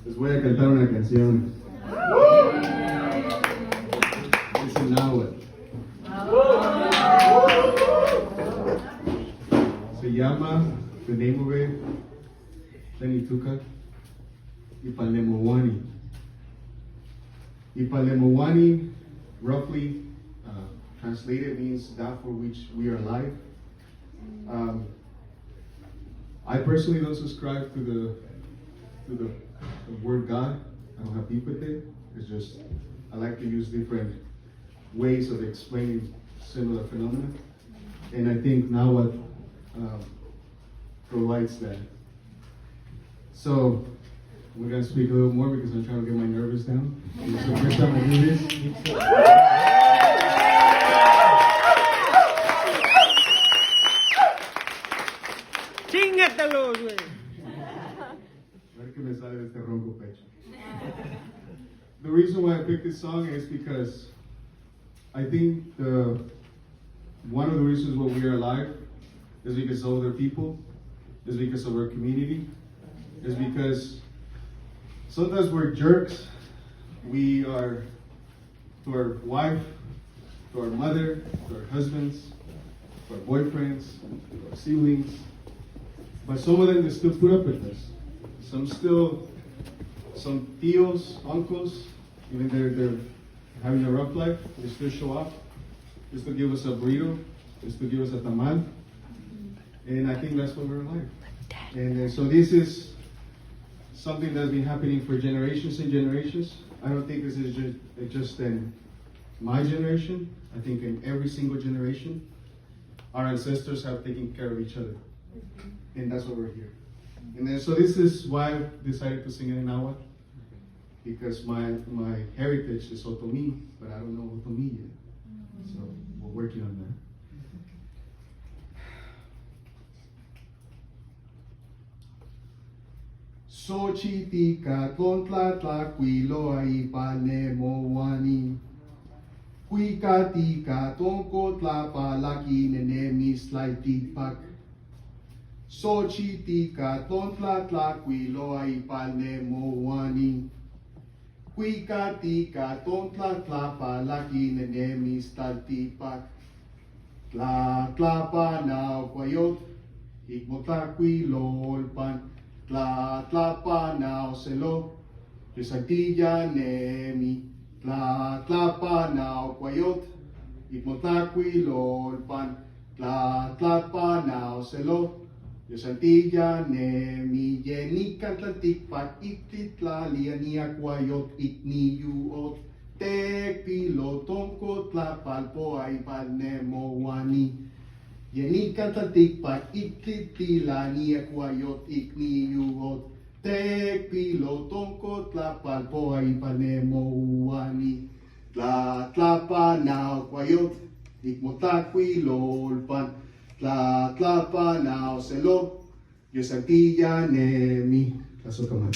Les voy a cantar una canción. Es en náhuatl. Se llama, the name of it, Tenituca, Ipalemowani. Ipalemowani, roughly translated, means that for which we are alive. I personally don't subscribe to the word God. I don't have beef with it. It's just I like to use different ways of explaining similar phenomena, and I think Nahuatl provides that. So we're gonna speak a little more because I'm trying to get my nerves down. It's the first time I do this. Chingatelo, güey. A ver qué me sale de este ronco pecho. The reason why I picked this song is because I think one of the reasons why we are alive is because of other people, is because of our community, is because sometimes we're jerks. We are to our wife, to our mother, to our husbands, to our boyfriends, to our siblings. But some of them, they still put up with us. Some tios, uncles, even they're having a rough life, they still show up, just to give us a burrito, just to give us a tamal. And I think that's why we're alive. And so this is something that's been happening for generations and generations. I don't think this is just in my generation. I think in every single generation, our ancestors have taken care of each other. And that's why we're here. And then, so this is why I decided to sing it in Nahuatl, because my heritage is Otomi, but I don't know Otomi yet. So we're working on that. Xochitica tontlatla quilo ipanemowani. Cuicatica toncotla palaki nenemis laitipak. Xochitica tontlatla quilo ipanemowani. Cuicatica tontlatla palaki nenemis laitipak. Tla panao quayot, ikmotla quilolpan. Tla panao selo, yesagtilla nemi. Tla panao quayot, ikmotla quilolpan. Tla panao selo, yesagtilla nemi. Yenikan tlantikpak iktitla liania quayot ikniyuot. Tekpilo tonko tlapalpo ay panemowani. Yenikan tlantikpak iktitila ni akwayot ikniyuot. Tekpilo tonko tlapalpo ay panemowani. Tlapanao kwayot ikmotakwilolpan. Tlapanao selo yosagtilla nemi. Kaso kamay.